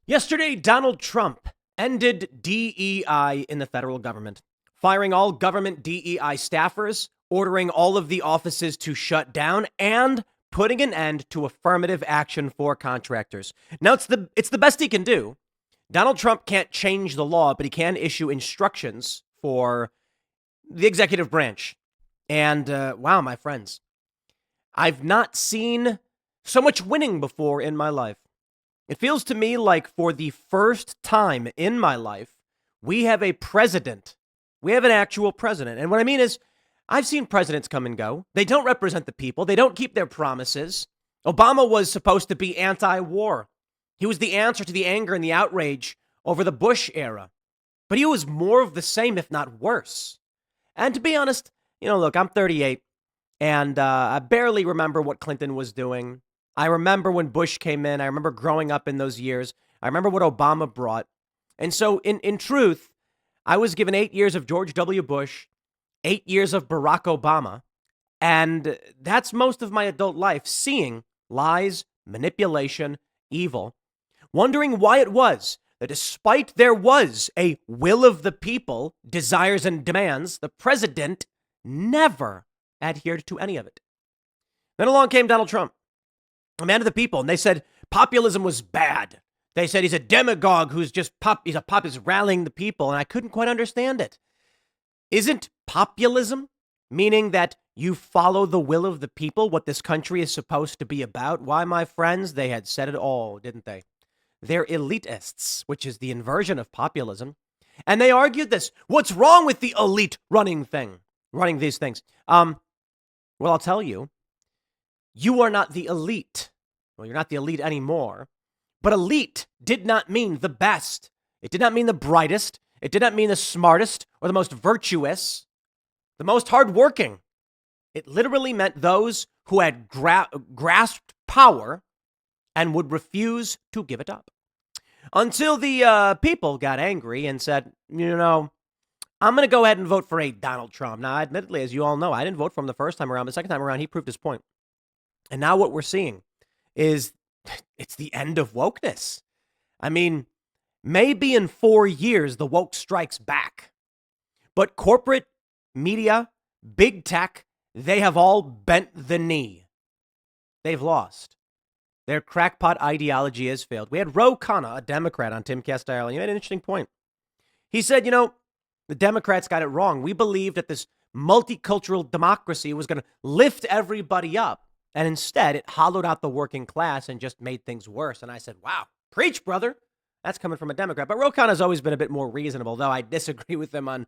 Yesterday, Donald Trump ended DEI in the federal government, firing all government DEI staffers, ordering all of the offices to shut down, and putting an end to affirmative action for contractors. Now, it's the best he can do. Donald Trump can't change the law, but he can issue instructions for the executive branch. And wow, my friends, I've not seen so much winning before in my life. It feels to me like for the first time in my life, we have a president. We have an actual president. And what I mean is, I've seen presidents come and go. They don't represent the people, they don't keep their promises. Obama was supposed to be anti war. He was the answer to the anger and the outrage over the Bush era. But he was more of the same, if not worse. And to be honest, look, I'm 38 and I barely remember what Clinton was doing. I remember when Bush came in. I remember growing up in those years. I remember what Obama brought. And so in truth, I was given 8 years of George W. Bush, 8 years of Barack Obama. And that's most of my adult life, seeing lies, manipulation, evil, wondering why it was that despite there was a will of the people, desires and demands, the president never adhered to any of it. Then along came Donald Trump, a man of the people, and they said populism was bad. They said he's a demagogue who's just he's a populist rallying the people, and I couldn't quite understand it. Isn't populism meaning that you follow the will of the people, what this country is supposed to be about? Why, my friends, they had said it all, didn't they? They're elitists, which is the inversion of populism. And they argued this. What's wrong with the elite running these things? Well, I'll tell you. You are not the elite. Well, you're not the elite anymore. But elite did not mean the best. It did not mean the brightest. It did not mean the smartest or the most virtuous, the most hardworking. It literally meant those who had grasped power and would refuse to give it up. Until the people got angry and said, I'm going to go ahead and vote for a Donald Trump. Now, admittedly, as you all know, I didn't vote for him the first time around. The second time around, he proved his point. And now what we're seeing is it's the end of wokeness. I mean, maybe in 4 years, the woke strikes back. But corporate media, big tech, they have all bent the knee. They've lost. Their crackpot ideology has failed. We had Ro Khanna, a Democrat, on Timcast Ireland. He made an interesting point. He said, the Democrats got it wrong. We believed that this multicultural democracy was going to lift everybody up. And instead, it hollowed out the working class and just made things worse. And I said, wow, preach, brother. That's coming from a Democrat. But Ro Khanna has always been a bit more reasonable, though I disagree with him on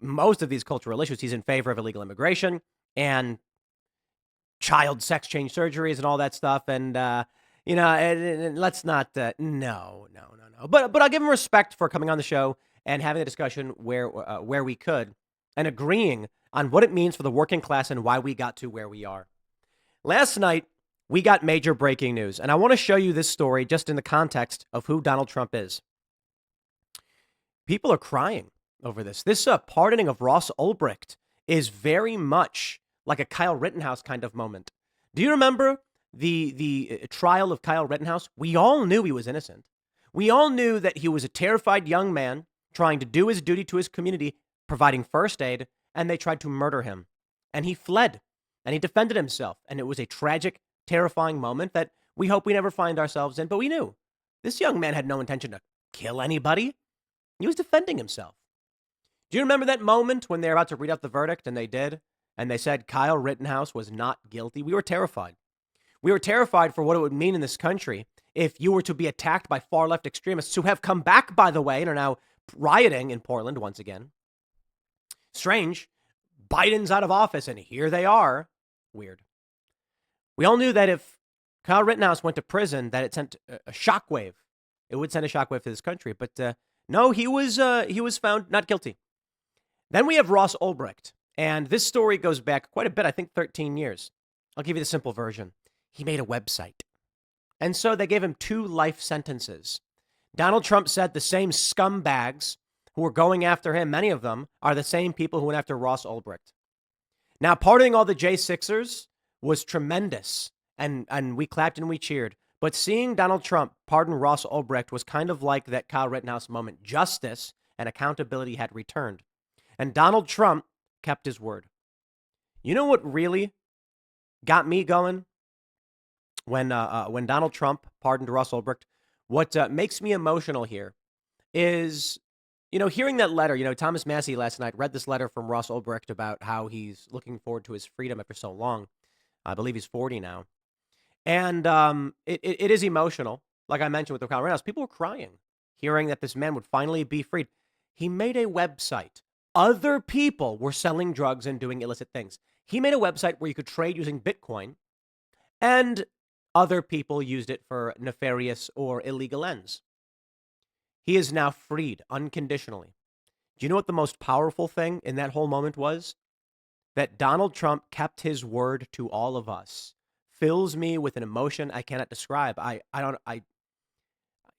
most of these cultural issues. He's in favor of illegal immigration and child sex change surgeries and all that stuff. And, let's not, no. But I'll give him respect for coming on the show and having a discussion where we could and agreeing on what it means for the working class and why we got to where we are. Last night, we got major breaking news, and I want to show you this story just in the context of who Donald Trump is. People are crying over this. This pardoning of Ross Ulbricht is very much like a Kyle Rittenhouse kind of moment. Do you remember the trial of Kyle Rittenhouse? We all knew he was innocent. We all knew that he was a terrified young man trying to do his duty to his community, providing first aid, and they tried to murder him. And he fled. And he defended himself. And it was a tragic, terrifying moment that we hope we never find ourselves in. But we knew this young man had no intention to kill anybody. He was defending himself. Do you remember that moment when they were about to read out the verdict? And they did. And they said Kyle Rittenhouse was not guilty. We were terrified. We were terrified for what it would mean in this country if you were to be attacked by far left extremists who have come back, by the way, and are now rioting in Portland once again. Strange. Biden's out of office, and here they are. Weird. We all knew that if Kyle Rittenhouse went to prison, that it sent a shockwave. It would send a shockwave to this country. But no, he was found not guilty. Then we have Ross Ulbricht. And this story goes back quite a bit, I think 13 years. I'll give you the simple version. He made a website. And so they gave him 2 life sentences. Donald Trump said the same scumbags who were going after him, many of them, are the same people who went after Ross Ulbricht. Now, pardoning all the J6ers was tremendous, and we clapped and we cheered. But seeing Donald Trump pardon Ross Ulbricht was kind of like that Kyle Rittenhouse moment. Justice and accountability had returned. And Donald Trump kept his word. You know what really got me going when Donald Trump pardoned Ross Ulbricht? What makes me emotional here is, hearing that letter. Thomas Massey last night read this letter from Ross Ulbricht about how he's looking forward to his freedom after so long. I believe he's 40 now. And it is emotional. Like I mentioned with the Kyle Rittenhouse, people were crying hearing that this man would finally be freed. He made a website. Other people were selling drugs and doing illicit things. He made a website where you could trade using Bitcoin, and other people used it for nefarious or illegal ends. He is now freed unconditionally. Do you know what the most powerful thing in that whole moment was? That Donald Trump kept his word to all of us. Fills me with an emotion I cannot describe.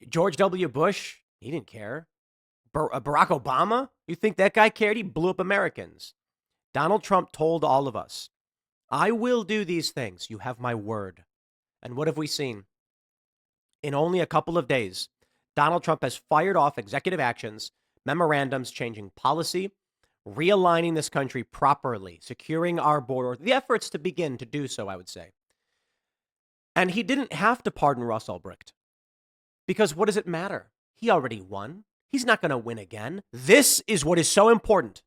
George W. Bush, he didn't care. Barack Obama, you think that guy cared? He blew up Americans. Donald Trump told all of us, I will do these things. You have my word. And what have we seen? In only a couple of days, Donald Trump has fired off executive actions, memorandums changing policy, realigning this country properly, securing our border, the efforts to begin to do so, I would say. And he didn't have to pardon Ross Ulbricht. Because what does it matter? He already won. He's not going to win again. This is what is so important.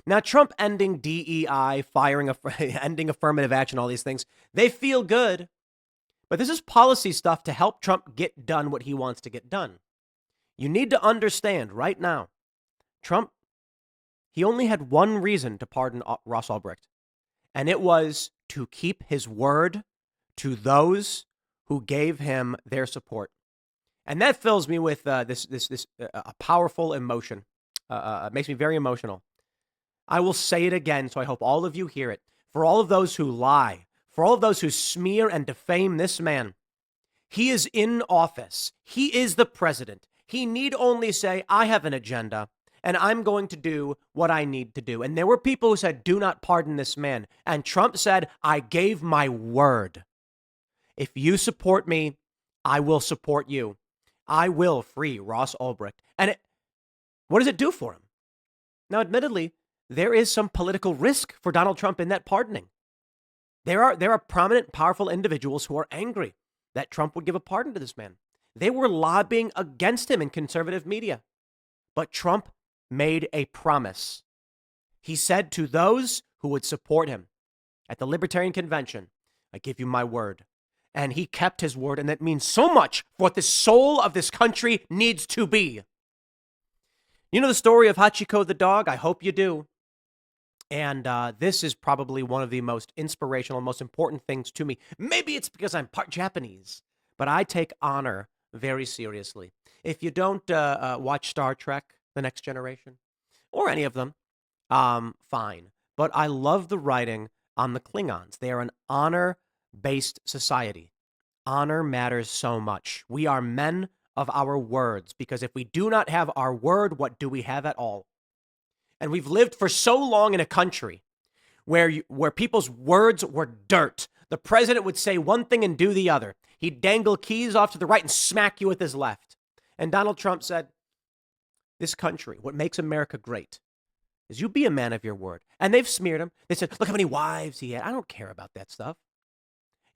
Now, Trump ending DEI, ending affirmative action, all these things, they feel good. But this is policy stuff to help Trump get done what he wants to get done. You need to understand right now, Trump, he only had one reason to pardon Ross Ulbricht, and it was to keep his word to those who gave him their support. And that fills me with this powerful emotion. It makes me very emotional. I will say it again, so I hope all of you hear it. For all of those who lie, for all of those who smear and defame this man, he is in office. He is the president. He need only say, I have an agenda, and I'm going to do what I need to do. And there were people who said, do not pardon this man. And Trump said, I gave my word. If you support me, I will support you. I will free Ross Ulbricht. And what does it do for him? Now, admittedly, there is some political risk for Donald Trump in that pardoning. There are prominent, powerful individuals who are angry that Trump would give a pardon to this man. They were lobbying against him in conservative media. But Trump made a promise. He said to those who would support him at the Libertarian Convention, I give you my word. And he kept his word, and that means so much for what the soul of this country needs to be. You know the story of Hachiko the dog? I hope you do. And this is probably one of the most inspirational, most important things to me. Maybe it's because I'm part Japanese, but I take honor very seriously. If you don't watch Star Trek, The Next Generation, or any of them, fine. But I love the writing on the Klingons. They are an honor-based society. Honor matters so much. We are men of our words, because if we do not have our word, what do we have at all? And we've lived for so long in a country where people's words were dirt. The president would say one thing and do the other. He'd dangle keys off to the right and smack you with his left. And Donald Trump said, this country, what makes America great, is you be a man of your word. And they've smeared him. They said, look how many wives he had. I don't care about that stuff.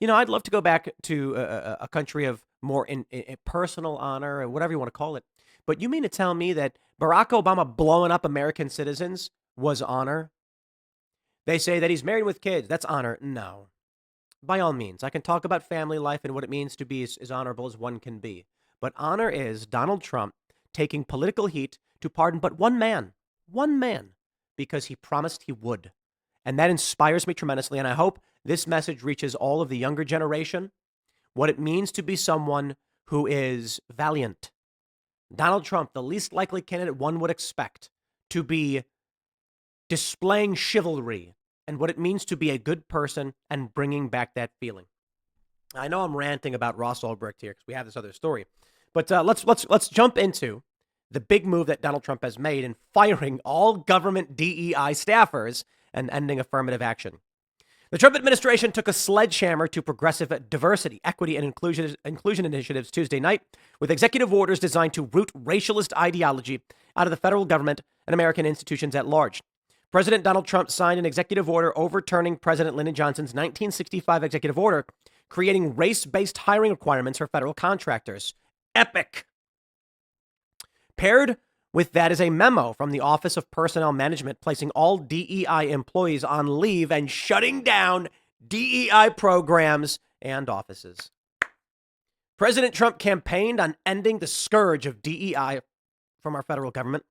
I'd love to go back to a country of more in personal honor or whatever you want to call it. But you mean to tell me that Barack Obama blowing up American citizens was honor? They say that he's married with kids. That's honor. No. By all means, I can talk about family life and what it means to be as honorable as one can be. But honor is Donald Trump taking political heat to pardon but one man, because he promised he would. And that inspires me tremendously. And I hope this message reaches all of the younger generation, what it means to be someone who is valiant. Donald Trump, the least likely candidate one would expect to be displaying chivalry and what it means to be a good person and bringing back that feeling. I know I'm ranting about Ross Ulbricht here because we have this other story, but let's jump into the big move that Donald Trump has made in firing all government DEI staffers and ending affirmative action. The Trump administration took a sledgehammer to progressive diversity, equity, and inclusion initiatives Tuesday night with executive orders designed to root racialist ideology out of the federal government and American institutions at large. President Donald Trump signed an executive order overturning President Lyndon Johnson's 1965 executive order creating race-based hiring requirements for federal contractors. Epic. Paired with that is a memo from the Office of Personnel Management placing all DEI employees on leave and shutting down DEI programs and offices. President Trump campaigned on ending the scourge of DEI from our federal government,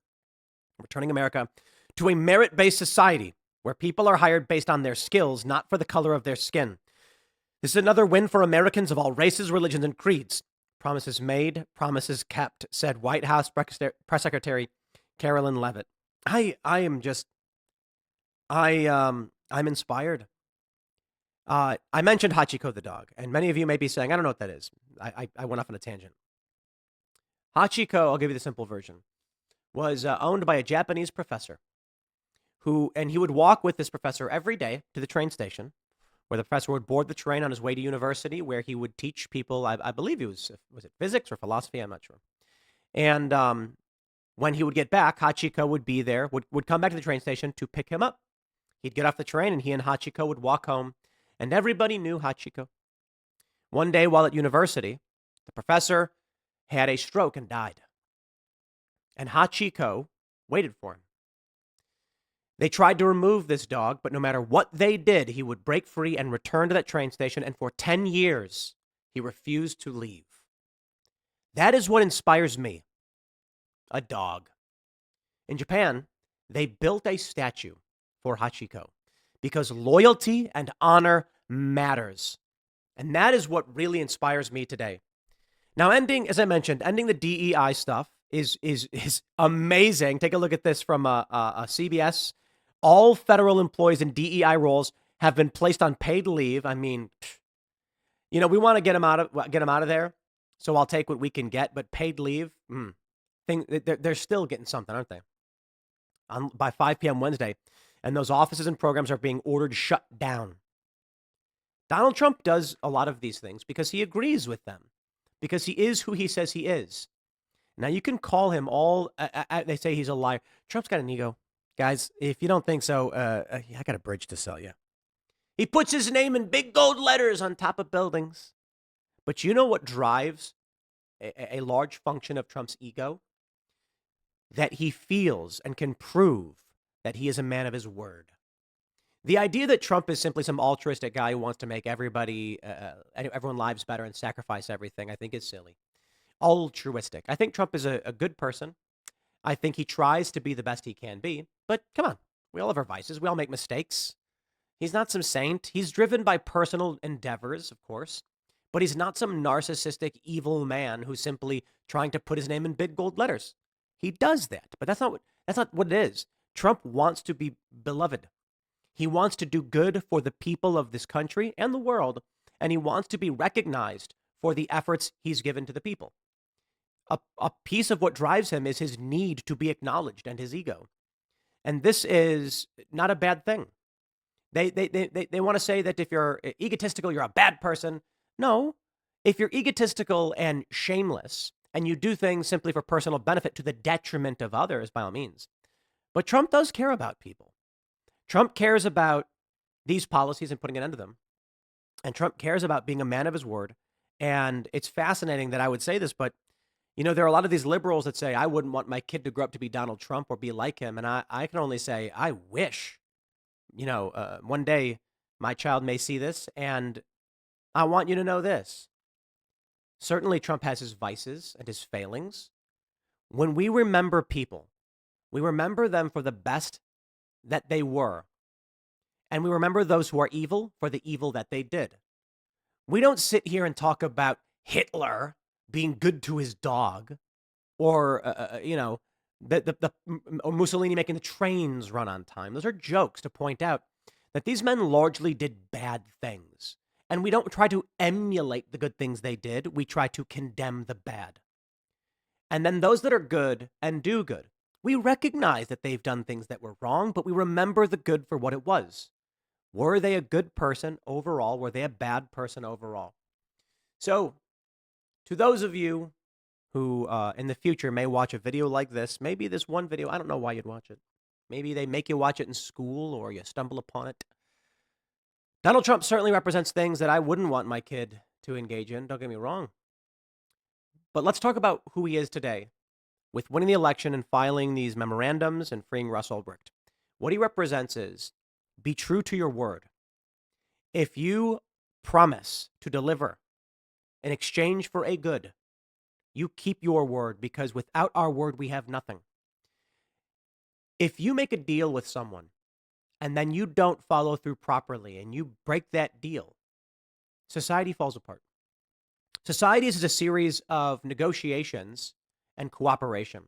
returning America to a merit-based society where people are hired based on their skills, not for the color of their skin. This is another win for Americans of all races, religions, and creeds. Promises made, promises kept, said White House Press Secretary Carolyn Leavitt. I'm inspired. I mentioned Hachiko the dog, and many of you may be saying, I don't know what that is. I went off on a tangent. Hachiko, I'll give you the simple version, was owned by a Japanese professor and he would walk with this professor every day to the train station, where the professor would board the train on his way to university, where he would teach people, I believe was it physics or philosophy? I'm not sure. And when he would get back, Hachiko would be there, would come back to the train station to pick him up. He'd get off the train, and he and Hachiko would walk home, and everybody knew Hachiko. One day while at university, the professor had a stroke and died. And Hachiko waited for him. They tried to remove this dog, but no matter what they did, he would break free and return to that train station, and for 10 years, he refused to leave. That is what inspires me. A dog. In Japan, they built a statue for Hachiko because loyalty and honor matters. And that is what really inspires me today. Now, as I mentioned, ending the DEI stuff is amazing. Take a look at this from a CBS. All federal employees in DEI roles have been placed on paid leave. I mean, we want to get them out of there. So I'll take what we can get, but paid leave, they're still getting something, aren't they? By 5 p.m. Wednesday, and those offices and programs are being ordered shut down. Donald Trump does a lot of these things because he agrees with them, because he is who he says he is. Now, you can call him they say he's a liar. Trump's got an ego. Guys, if you don't think so, I got a bridge to sell you. He puts his name in big gold letters on top of buildings. But you know what drives a large function of Trump's ego? That he feels and can prove that he is a man of his word. The idea that Trump is simply some altruistic guy who wants to make everyone's lives better and sacrifice everything, I think is silly. Altruistic. I think Trump is a good person. I think he tries to be the best he can be. But come on, we all have our vices. We all make mistakes. He's not some saint. He's driven by personal endeavors, of course. But he's not some narcissistic, evil man who's simply trying to put his name in big gold letters. He does that, but that's not what it is. Trump wants to be beloved. He wants to do good for the people of this country and the world, and he wants to be recognized for the efforts he's given to the people. A piece of what drives him is his need to be acknowledged and his ego. And this is not a bad thing. They want to say that if you're egotistical, you're a bad person. No, if you're egotistical and shameless and you do things simply for personal benefit to the detriment of others, by all means. But Trump does care about people. Trump cares about these policies and putting an end to them. And Trump cares about being a man of his word. And it's fascinating that I would say this, but there are a lot of these liberals that say, I wouldn't want my kid to grow up to be Donald Trump or be like him. And I can only say, I wish, one day my child may see this. And I want you to know this. Certainly, Trump has his vices and his failings. When we remember people, we remember them for the best that they were. And we remember those who are evil for the evil that they did. We don't sit here and talk about Hitler being good to his dog, or Mussolini making the trains run on time. Those are jokes to point out that these men largely did bad things, and we don't try to emulate the good things they did. We try to condemn the bad, and then those that are good and do good, we recognize that they've done things that were wrong, but we remember the good for what it was. Were they a good person overall? Were they a bad person overall? So, to those of you who in the future may watch a video like this, maybe this one video, I don't know why you'd watch it. Maybe they make you watch it in school or you stumble upon it. Donald Trump certainly represents things that I wouldn't want my kid to engage in, don't get me wrong. But let's talk about who he is today with winning the election and filing these memorandums and freeing Russ Ulbricht. What he represents is be true to your word. If you promise to deliver in exchange for a good, you keep your word, because without our word, we have nothing. If you make a deal with someone and then you don't follow through properly and you break that deal, society falls apart. Society is a series of negotiations and cooperation.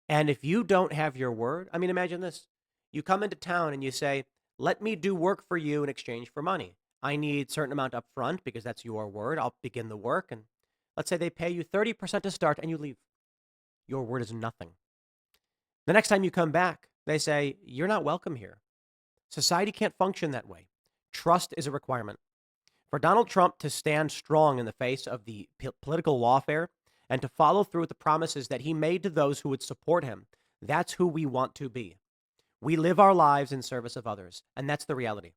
And if you don't have your word, I mean, imagine this. You come into town and you say, let me do work for you in exchange for money. I need a certain amount up front because that's your word. I'll begin the work. And let's say they pay you 30% to start and you leave. Your word is nothing. The next time you come back, they say, you're not welcome here. Society can't function that way. Trust is a requirement. For Donald Trump to stand strong in the face of the political lawfare and to follow through with the promises that he made to those who would support him, that's who we want to be. We live our lives in service of others, and that's the reality.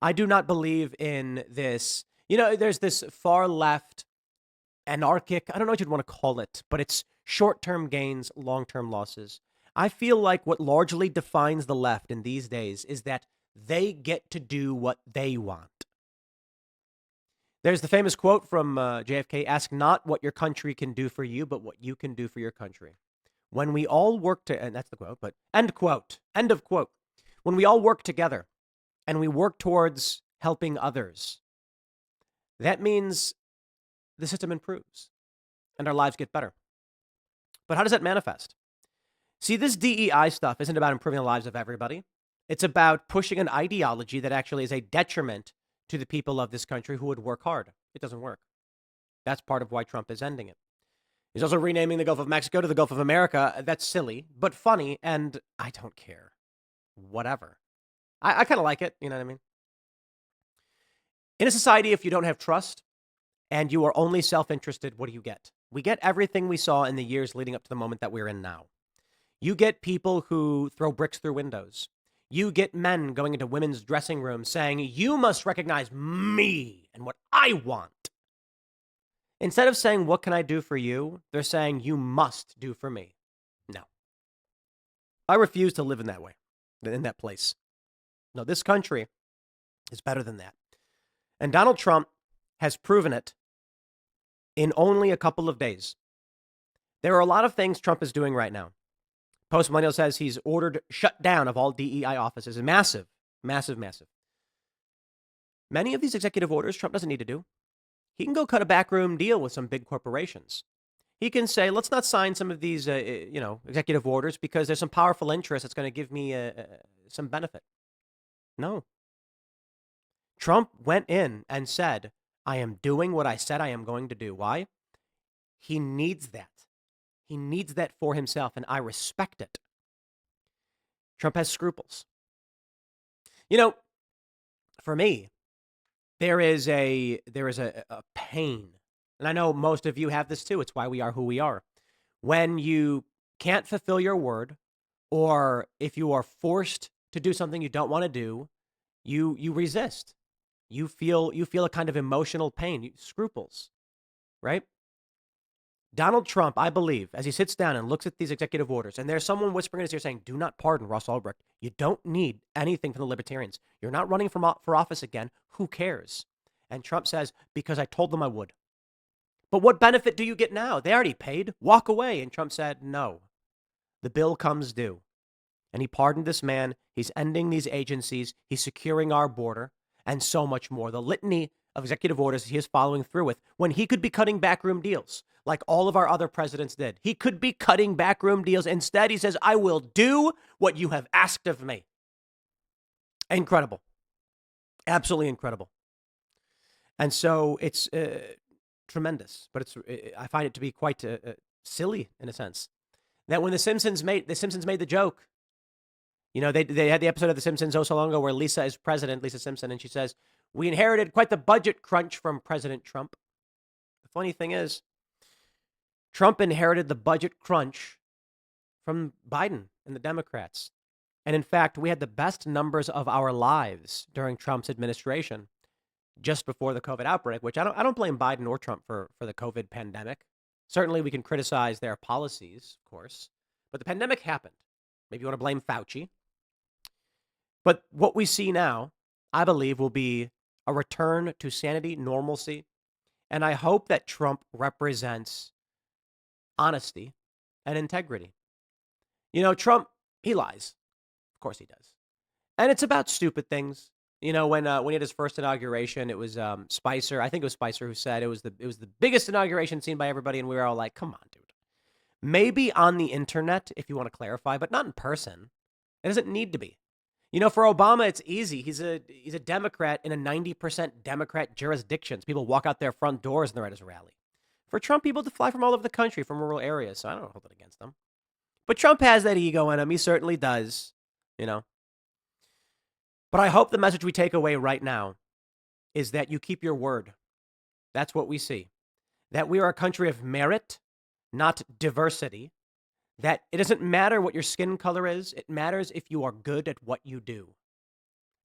I do not believe in this. There's this far left, anarchic, I don't know what you'd want to call it, but it's short-term gains, long-term losses. I feel like what largely defines the left in these days is that they get to do what they want. There's the famous quote from JFK, ask not what your country can do for you, but what you can do for your country. When we all work to, and that's the quote, but end of quote. When we all work together and we work towards helping others, that means the system improves and our lives get better. But how does that manifest? See, this DEI stuff isn't about improving the lives of everybody. It's about pushing an ideology that actually is a detriment to the people of this country who would work hard. It doesn't work. That's part of why Trump is ending it. He's also renaming the Gulf of Mexico to the Gulf of America. That's silly, but funny, and I don't care. Whatever. I kind of like it, you know what I mean? In a society, if you don't have trust and you are only self-interested, what do you get? We get everything we saw in the years leading up to the moment that we're in now. You get people who throw bricks through windows. You get men going into women's dressing rooms saying, you must recognize me and what I want. Instead of saying, what can I do for you? They're saying, you must do for me. No. I refuse to live in that way, in that place. No, this country is better than that. And Donald Trump has proven it in only a couple of days. There are a lot of things Trump is doing right now. Post Millennial says he's ordered shutdown of all DEI offices. Massive, massive, massive. Many of these executive orders Trump doesn't need to do. He can go cut a backroom deal with some big corporations. He can say, let's not sign some of these, executive orders because there's some powerful interest that's going to give me some benefit. No. Trump went in and said, I am doing what I said I am going to do. Why? He needs that. He needs that for himself, and I respect it. Trump has scruples. For me, there is a pain, and I know most of you have this too. It's why we are who we are. When you can't fulfill your word, or if you are forced to do something you don't want to do, you resist. You feel a kind of emotional pain, scruples, right? Donald Trump, I believe, as he sits down and looks at these executive orders, and there's someone whispering in his ear saying, do not pardon Russ Ulbricht. You don't need anything from the libertarians. You're not running for office again. Who cares? And Trump says, because I told them I would. But what benefit do you get now? They already paid. Walk away. And Trump said, no. The bill comes due. And he pardoned this man. He's ending these agencies. He's securing our border and so much more. The litany of executive orders he is following through with when he could be cutting backroom deals like all of our other presidents did. He could be cutting backroom deals. Instead, he says, I will do what you have asked of me. Incredible. Absolutely incredible. And so it's tremendous, but I find it to be quite silly in a sense that when The Simpsons made the joke They had the episode of The Simpsons so long ago where Lisa is president, Lisa Simpson, and she says, "We inherited quite the budget crunch from President Trump." The funny thing is, Trump inherited the budget crunch from Biden and the Democrats. And in fact, we had the best numbers of our lives during Trump's administration just before the COVID outbreak, which I don't blame Biden or Trump for the COVID pandemic. Certainly, we can criticize their policies, of course, but the pandemic happened. Maybe you want to blame Fauci. But what we see now, I believe, will be a return to sanity, normalcy, and I hope that Trump represents honesty and integrity. Trump, he lies. Of course he does. And it's about stupid things. When he had his first inauguration, it was Spicer. I think it was Spicer who said it was the biggest inauguration seen by everybody, and we were all like, "Come on, dude." Maybe on the internet, if you want to clarify, but not in person. It doesn't need to be. For Obama, it's easy. He's a Democrat in a 90% Democrat jurisdiction. People walk out their front doors and they're at his rally. For Trump, people to fly from all over the country, from rural areas. So I don't hold it against them. But Trump has that ego in him. He certainly does. But I hope the message we take away right now is that you keep your word. That's what we see. That we are a country of merit, not diversity. That it doesn't matter what your skin color is. It matters if you are good at what you do.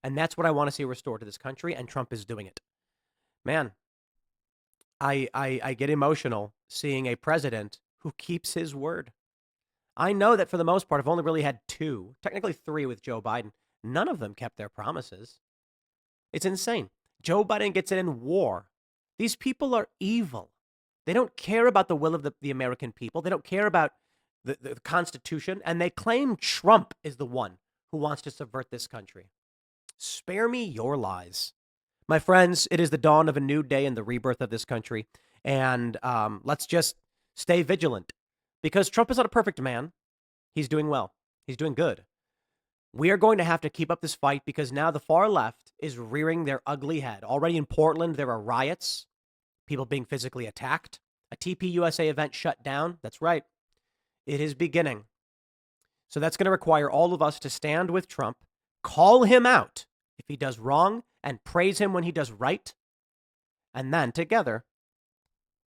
And that's what I want to see restored to this country, and Trump is doing it. Man, I get emotional seeing a president who keeps his word. I know that for the most part, I've only really had 2, technically 3 with Joe Biden. None of them kept their promises. It's insane. Joe Biden gets it in war. These people are evil. They don't care about the will of the American people. They don't care about the Constitution. And they claim Trump is the one who wants to subvert this country. Spare me your lies. My friends, it is the dawn of a new day in the rebirth of this country. And let's just stay vigilant. Because Trump is not a perfect man. He's doing well. He's doing good. We are going to have to keep up this fight because now the far left is rearing their ugly head. Already in Portland, there are riots, people being physically attacked, a TPUSA event shut down. That's right. It is beginning. So that's going to require all of us to stand with Trump, call him out if he does wrong, and praise him when he does right. And then together,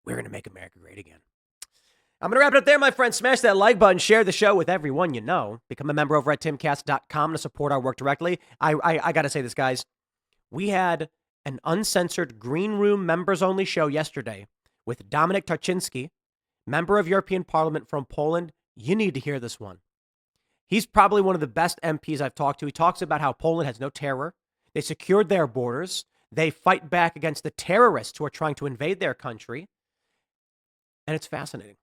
we're going to make America great again. I'm going to wrap it up there, my friends. Smash that like button. Share the show with everyone you know. Become a member over at timcast.com to support our work directly. I got to say this, guys. We had an uncensored Green Room members-only show yesterday with Dominic Tarczynski, member of European Parliament from Poland. You need to hear this one. He's probably one of the best MPs I've talked to. He talks about how Poland has no terror. They secured their borders. They fight back against the terrorists who are trying to invade their country. And it's fascinating.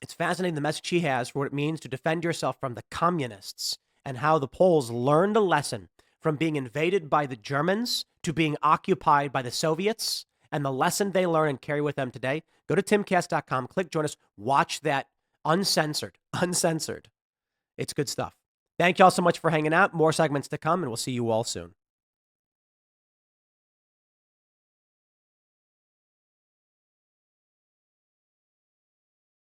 It's fascinating the message he has for what it means to defend yourself from the communists and how the Poles learned a lesson from being invaded by the Germans to being occupied by the Soviets and the lesson they learn and carry with them today. Go to timcast.com, click join us, watch that uncensored. It's good stuff. Thank you all so much for hanging out. More segments to come, and we'll see you all soon.